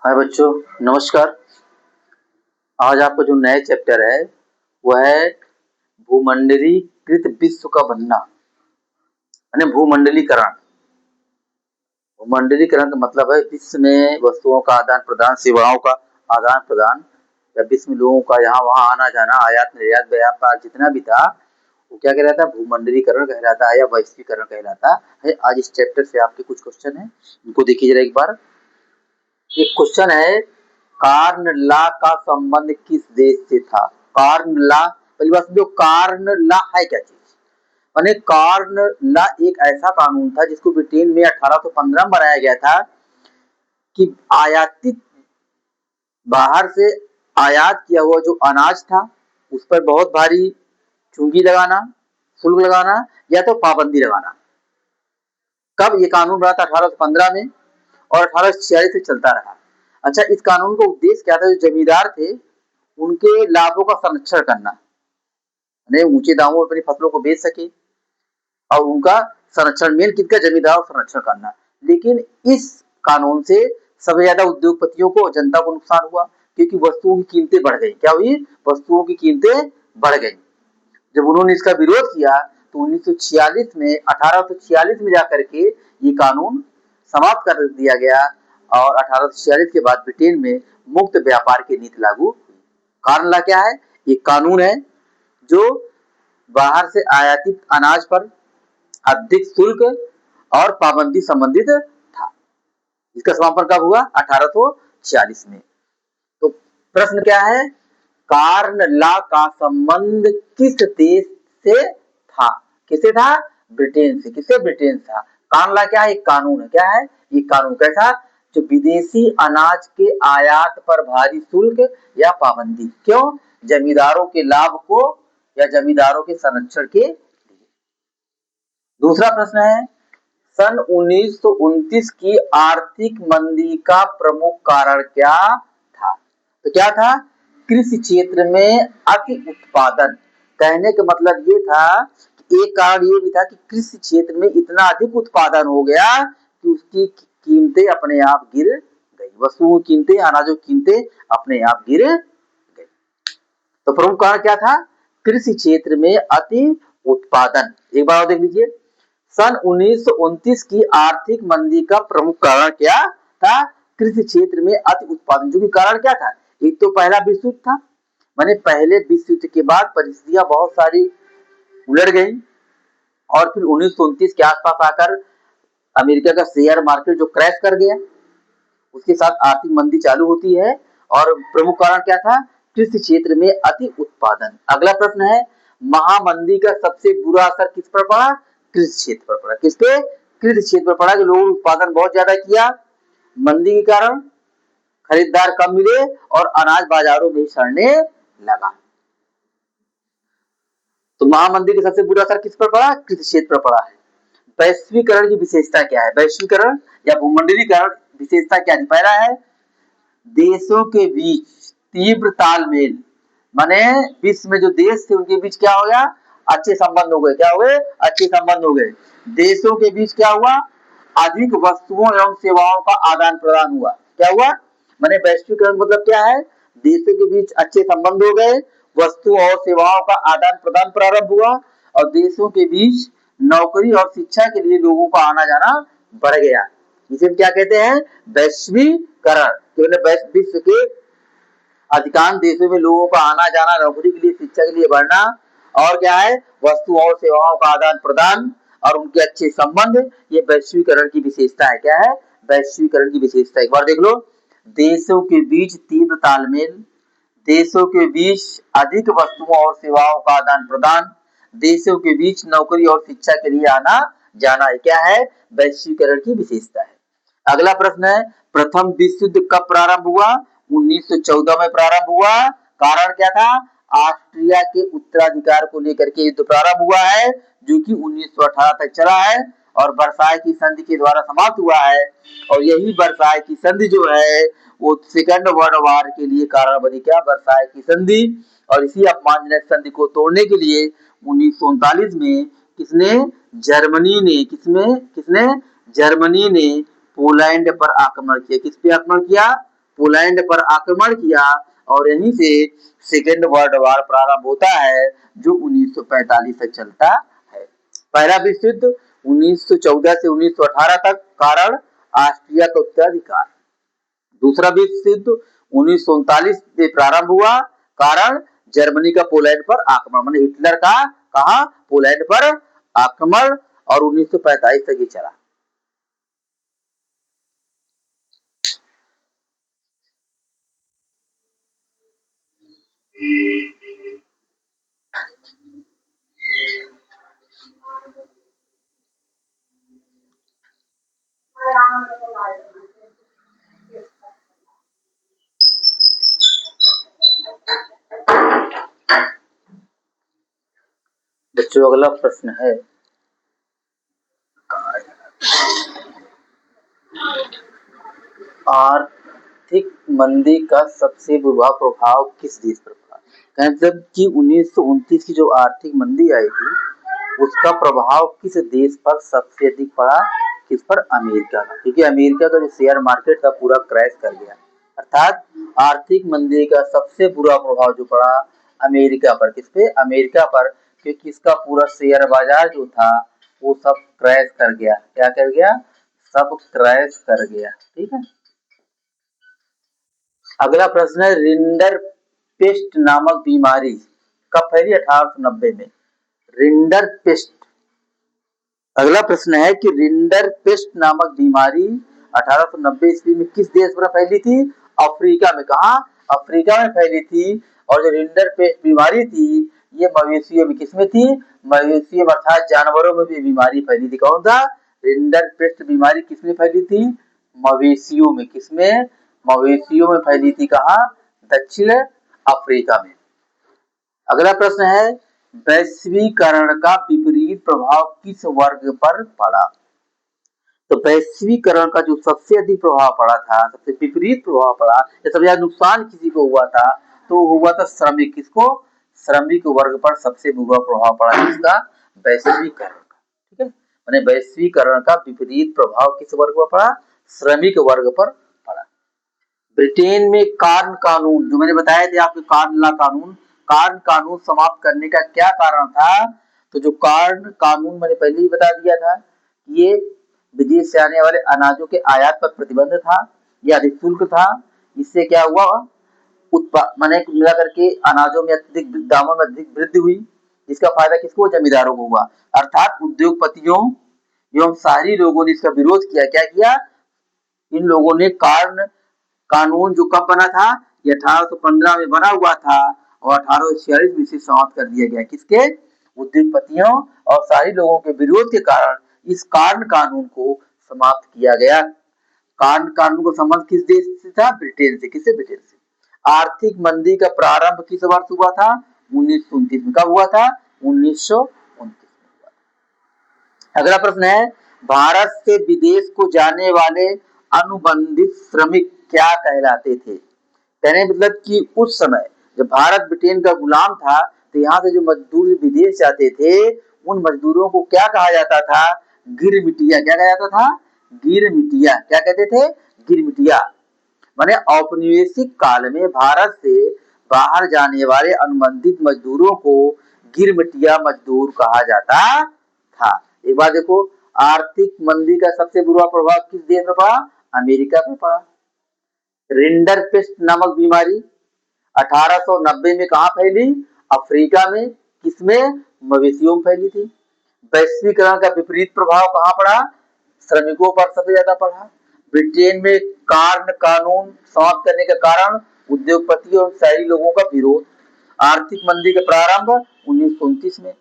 हाय बच्चों, नमस्कार। आज आपका जो नया चैप्टर है वह है भूमंडलीकृत विश्व का बनना, यानी भूमंडलीकरण। भूमंडलीकरण का मतलब है विश्व में वस्तुओं का आदान प्रदान, सेवाओं का आदान प्रदान, या विश्व में लोगों का यहाँ वहाँ आना जाना, आयात निर्यात व्यापार जितना भी था वो क्या कहलाता है? भूमंडलीकरण कहलाता है या वैश्वीकरण कहलाता है। आज इस चैप्टर से आपके कुछ क्वेश्चन है, इनको देखिए जरा एक बार। एक क्वेश्चन है, कार्न ला का संबंध किस देश से था? कार्न ला, पहली बात समझो, कार्न ला है क्या चीज? माने कार्न ला एक ऐसा कानून था जिसको ब्रिटेन में 1815 में बनाया गया था कि आयातित, बाहर से आयात किया हुआ जो अनाज था उस पर बहुत भारी चूंगी लगाना, शुल्क लगाना या तो पाबंदी लगाना। कब ये कानून बना था? 1815 में, और 1846 से चलता रहा। अच्छा, इस कानून का उद्देश्य क्या था? जो जमींदार थे उनके लाभों का संरक्षण करना, ऊंचे दामों में अपनी फसलों को बेच सके और उनका संरक्षण, मेन किसका? जमींदार संरक्षण करना। लेकिन इस कानून से सबसे ज्यादा उद्योगपतियों को, जनता को नुकसान हुआ, क्योंकि वस्तुओं की कीमतें बढ़ गई। क्या हुई? वस्तुओं की कीमतें बढ़ गई। जब उन्होंने इसका विरोध किया तो 1946 में, 1846 में जाकर के ये कानून समाप्त कर दिया गया और 1846 के बाद ब्रिटेन में मुक्त व्यापार की नीति लागू हुई। कारण ला क्या है? ये कानून है जो बाहर से आयातित अनाज पर अधिक शुल्क और पाबंदी संबंधित था। इसका समापन कब हुआ? 1846 में। तो प्रश्न क्या है? कार्न ला का संबंध किस देश से था? किसे था? ब्रिटेन से। किसे? ब्रिटेन था। कार्न ला क्या है? एक कानून है। क्या है ये कानून? कैसा? जो विदेशी अनाज के आयात पर भारी शुल्क या पाबंदी, क्यों? जमींदारों के लाभ को या जमींदारों के संरक्षण के लिए। दूसरा प्रश्न है, सन 1929 की आर्थिक मंदी का प्रमुख कारण क्या था? तो क्या था? कृषि क्षेत्र में अति उत्पादन। कहने का मतलब ये था कि एक कारण ये भी था कि कृषि क्षेत्र में इतना अधिक उत्पादन हो गया कि उसकी कीमतें अपने आप गिर गई। वस्तुओं की कीमतें, अनाजों की कीमतें अपने आप गिर गई। तो प्रमुख कारण क्या था? कृषि क्षेत्र में अति उत्पादन। एक बार और देख लीजिए, सन 1929 की आर्थिक मंदी का प्रमुख कारण क्या था? कृषि क्षेत्र में अति उत्पादन। जो कि कारण क्या था? एक तो पहला विश्व युद्ध था, माने पहले विश्व युद्ध के बाद परिस्थितियां बहुत सारी उलट गई और फिर 1929 के आसपास आकर अमेरिका का शेयर मार्केट जो क्रैश कर गया, उसके साथ आर्थिक मंदी चालू होती है। और प्रमुख कारण क्या था? कृषि क्षेत्र में अति उत्पादन। अगला प्रश्न है, महामंदी का सबसे बुरा असर किस पर पड़ा? कृषि क्षेत्र पर पड़ा। किस पे? कृषि क्षेत्र पर पड़ा कि लोगों ने उत्पादन बहुत ज्यादा किया, मंदी के कारण खरीदार कम मिले और अनाज बाजारों में सड़ने लगा। तो महामंदी का सबसे बुरा असर किस पर पड़ा? कृषि क्षेत्र पर पड़ा है। वैश्वीकरण की विशेषता क्या है? वैश्वीकरण या भूमंडलीकरण विशेषता क्या है? पहला है, देशों के बीच तीव्र तालमेल, माने विश्व में जो देश थे उनके बीच क्या हो गया? अच्छे संबंध हो गए। क्या हो गए? अच्छे संबंध हो गए। देशों के बीच क्या हुआ? अधिक वस्तुओं एवं सेवाओं का आदान प्रदान हुआ। क्या हुआ? माने वैश्वीकरण मतलब क्या है? देशों के बीच अच्छे संबंध हो गए, वस्तु और सेवाओं का आदान प्रदान प्रारंभ हुआ और देशों के बीच नौकरी और शिक्षा के लिए लोगों का आना जाना बढ़ गया। इसे क्या कहते हैं? वैश्वीकरण। विश्व के अधिकांश देशों में लोगों का आना जाना, नौकरी के लिए, शिक्षा के लिए बढ़ना, और क्या है? वस्तु और सेवाओं का आदान प्रदान और उनके अच्छे संबंध, ये वैश्वीकरण की विशेषता है। क्या है? वैश्वीकरण की विशेषता। एक बार देख लो, देशों के बीच तीव्र तालमेल, देशों के बीच अधिक वस्तुओं और सेवाओं का आदान प्रदान, देशों के बीच नौकरी और शिक्षा के लिए आना जाना, क्या है? वैश्वीकरण की विशेषता है। अगला प्रश्न है, प्रथम विश्व युद्ध कब प्रारंभ हुआ? 1914 में प्रारंभ हुआ। कारण क्या था? ऑस्ट्रिया के उत्तराधिकार को लेकर के युद्ध प्रारंभ हुआ है, जो कि 1918 तक चला है और वर्साय की संधि के द्वारा समाप्त हुआ है। और यही वर्साय की संधि जो है वो सेकंड वर्ल्ड वॉर के लिए कारण बनी। क्या? वर्साय की संधि। और इसी अपमानजनक संधि को तोड़ने के लिए 1939 में किसने? जर्मनी ने। किसने? जर्मनी ने पोलैंड पर आक्रमण किया। किस पे आक्रमण किया? पोलैंड पर आक्रमण किया और यहीं से सेकेंड वर्ल्ड वॉर प्रारंभ होता है जो 1945 तक चलता है। पहला विश्व युद्ध 1914 से 1918 तक, कारण ऑस्ट्रिया का उत्तराधिकार। दूसरा विश्व युद्ध 1939 में प्रारंभ हुआ, कारण जर्मनी का पोलैंड पर आक्रमण, माने हिटलर का कहा पोलैंड पर आक्रमण, और 1945 तक ही चला। बच्चों अगला प्रश्न है, आर्थिक मंदी का सबसे बुरा प्रभाव किस देश पर पड़ा? जबकि 1929 की जो आर्थिक मंदी आई थी उसका प्रभाव किस देश पर सबसे अधिक पड़ा? किस पर? अमेरिका का, क्योंकि अमेरिका का जो शेयर मार्केट था पूरा क्रैश कर गया। अर्थात आर्थिक मंदी का सबसे बुरा प्रभाव जो पड़ा अमेरिका पर। किस पे? अमेरिका पर, क्योंकि इसका पूरा शेयर बाजार जो था वो सब क्रैश कर गया। क्या कर गया? सब क्रैश कर गया। ठीक है। अगला प्रश्न है, रिंडर पेस्ट नामक बीमारी कब फैली? 1890 में। रिंडर पेस्ट, अगला प्रश्न है कि रिंडर पेस्ट नामक बीमारी 1890 ईस्वी में किस देश में फैली थी? अफ्रीका में। कहा? अफ्रीका में फैली थी। और जो रिंडर पेस्ट बीमारी थी ये मवेशियों में, किसमें थी? मवेशियों में, अर्थात जानवरों में भी बीमारी फैली थी। कौन था? रिंडर पेस्ट बीमारी किसमें फैली थी? मवेशियों में। किसमें? मवेशियों में फैली थी। कहा? दक्षिण अफ्रीका में। अगला प्रश्न है, वैश्वीकरण का विपरीत प्रभाव किस वर्ग पर पड़ा? तो वैश्वीकरण का जो सबसे अधिक प्रभाव पड़ा था, सबसे विपरीत प्रभाव पड़ा, या सबसे ज्यादा नुकसान किसी को हुआ था तो हुआ था श्रमिक। किसको? श्रमिक वर्ग पर सबसे बुरा प्रभाव पड़ा। किसका? वैश्वीकरण का। ठीक है। मैंने वैश्वीकरण का विपरीत प्रभाव किस वर्ग पर पड़ा? श्रमिक वर्ग पर पड़ा। ब्रिटेन में कार्न कानून, जो मैंने बताया था आपको, कार्न लॉ कानून, कार्न कानून समाप्त करने का क्या कारण था? तो जो कार्न कानून मैंने पहले ही बता दिया था, ये विदेश से आने वाले अनाजों के आयात पर प्रतिबंध था, यह अधिक शुल्क था। इससे क्या हुआ? माने मिला करके अनाजों में अत्यधिक दामों में अधिक वृद्धि हुई, जिसका फायदा किसको? जमींदारों को हुआ। अर्थात उद्योगपतियों एवं शहरी लोगों ने इसका विरोध किया। क्या किया? इन लोगों ने कार्न कानून जो कब बना था? ये 1815 में बना हुआ था और 1846 में इसे समाप्त कर दिया गया। किसके? उद्योगपतियों और शहरी लोगों के विरोध के कारण इस कार्न कानून को समाप्त किया गया। कार्न कानून को संबंध किस देश से था? ब्रिटेन से। किससे? ब्रिटेन से। आर्थिक मंदी का प्रारंभ किस वर्ष हुआ था? 1929 में। कब हुआ था? 1929 में। अगला प्रश्न है, भारत से विदेश को जाने वाले अनुबंधित श्रमिक क्या कहलाते थे? कहने मतलब कि उस समय जब भारत ब्रिटेन का गुलाम था तो यहाँ से जो मजदूर विदेश जाते थे उन मजदूरों को क्या कहा जाता था? गिरमिटिया। क्या कहा जाता था? गिरमिटिया। क्या कहते थे? गिरमिटिया। माने औपनिवेशिक काल में भारत से बाहर जाने वाले अनुबंधित मजदूरों को गिरमिटिया मजदूर कहा जाता था। एक बार देखो, आर्थिक मंदी का सबसे बुरा प्रभाव किस देश पर पड़ा? अमेरिका पर पड़ा। रिंडर पेस्ट नामक बीमारी 1890 में कहा फैली? अफ्रीका में। किसमें? मवेशियों में फैली थी। वैश्वीकरण का विपरीत प्रभाव कहां पड़ा? श्रमिकों पर सबसे ज्यादा पड़ा। ब्रिटेन में कार्न कानून समाप्त करने का कारण उद्योगपति और शहरी लोगों का विरोध। आर्थिक मंदी का प्रारंभ 1929 में।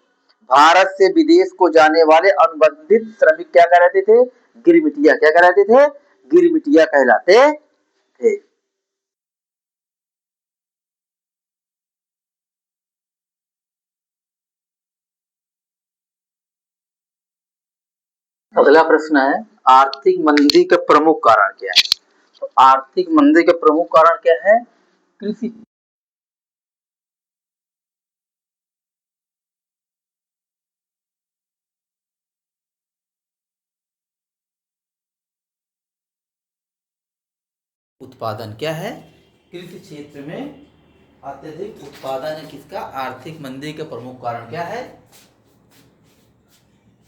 भारत से विदेश को जाने वाले अनुबंधित श्रमिक क्या कहलाते थे? गिरमिटिया। क्या कहलाते थे? गिरमिटिया कहलाते थे। अगला प्रश्न है, आर्थिक मंदी का प्रमुख कारण क्या है? तो आर्थिक मंदी का प्रमुख कारण क्या है? कृषि। उत्पादन क्या है? कृषि क्षेत्र में अत्यधिक उत्पादन है किसका? आर्थिक मंदी का प्रमुख कारण क्या है?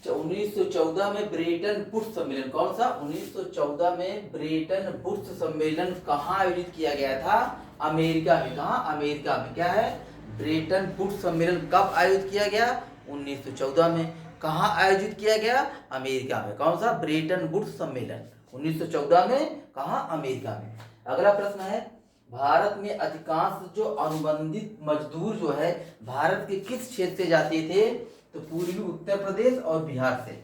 1914 में ब्रेटन वुड्स सम्मेलन, कौन सा? 1914 में ब्रेटन वुड्स सम्मेलन कहाँ आयोजित किया गया था? अमेरिका में। कहाँ? अमेरिका में। क्या है? ब्रेटन वुड्स सम्मेलन कब आयोजित किया गया? 1914 में। कहाँ आयोजित किया गया? अमेरिका में। कौन सा? ब्रेटन वुड्स सम्मेलन 1914 में। कहाँ? अमेरिका में। अगला प्रश्न है, भारत में अधिकांश जो अनुबंधित मजदूर जो है भारत के किस क्षेत्र से जाते थे? तो पूर्वी उत्तर प्रदेश और बिहार से।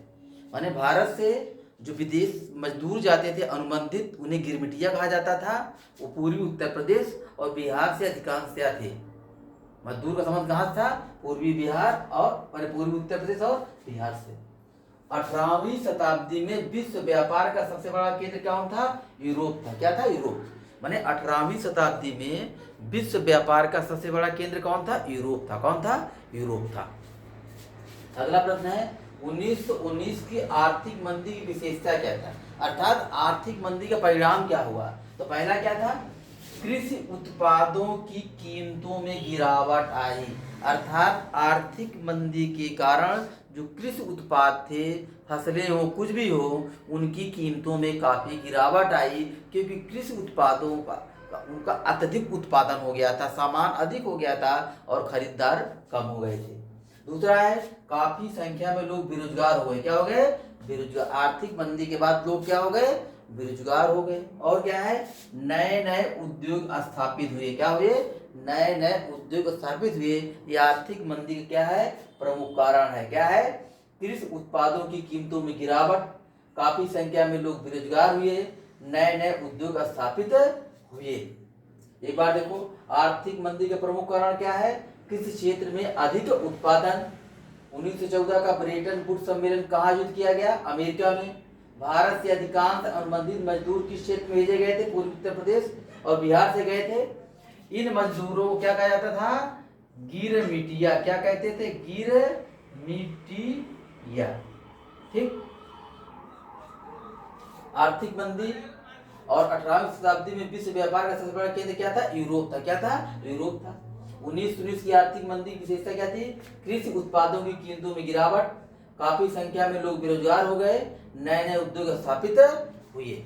माने भारत से जो विदेश मजदूर जाते थे अनुबंधित, उन्हें गिरमिटिया कहा जाता था। वो पूर्वी उत्तर प्रदेश और बिहार से अधिकांशतया थे। मजदूर का संबंध कहाँ था? पूर्वी बिहार और पूर्वी उत्तर प्रदेश और बिहार से। 18वीं शताब्दी में विश्व व्यापार का सबसे बड़ा केंद्र कौन था? यूरोप था। क्या था? यूरोप। माने 18वीं शताब्दी में विश्व व्यापार का सबसे बड़ा केंद्र कौन था? यूरोप था। कौन था? यूरोप था। अगला प्रश्न है, 1919 की आर्थिक मंदी की विशेषता क्या था? अर्थात आर्थिक मंदी का परिणाम क्या हुआ? तो पहला क्या था? कृषि उत्पादों की कीमतों में गिरावट आई। अर्थात आर्थिक मंदी के कारण जो कृषि उत्पाद थे, फसलें हो, कुछ भी हो, उनकी कीमतों में काफ़ी गिरावट आई, क्योंकि कृषि उत्पादों का उनका अत्यधिक उत्पादन हो गया था, सामान अधिक हो गया था और खरीदार कम हो गए थे। दूसरा है, काफी संख्या में लोग बेरोजगार हो गए। क्या हो गए? बेरोजगार। आर्थिक मंदी के बाद लोग क्या हो गए? बेरोजगार हो गए। और क्या है? नए नए उद्योग स्थापित हुए। क्या हुए? नए नए उद्योग स्थापित हुए। ये आर्थिक मंदी का क्या है? प्रमुख कारण है। क्या है? कृषि उत्पादों की कीमतों में गिरावट, काफी संख्या में लोग बेरोजगार हुए, नए नए उद्योग स्थापित हुए। एक बार देखो, आर्थिक मंदी का प्रमुख कारण क्या है? कृषि क्षेत्र में अधिक उत्पादन। 1914 का ब्रेटन वुड्स सम्मेलन कहाँ आयोजित किया गया? अमेरिका में। भारत से अधिकांश अनुबंधित मजदूर किस क्षेत्र में भेजे गए थे? पूर्वी उत्तर प्रदेश और बिहार से गए थे। इन मजदूरों को क्या कहा जाता था? गिरमिटिया। क्या कहते थे? गिरमिटिया। ठीक। आर्थिक मंदी और 18वीं शताब्दी में विश्व व्यापार का सबसे बड़ा केंद्र क्या था? यूरोप था। क्या था? यूरोप था। 1919 की आर्थिक मंदी की विशेषता क्या थी? कृषि उत्पादों की कीमतों में गिरावट, काफी संख्या में लोग बेरोजगार हो गए, नए नए उद्योग स्थापित हुए।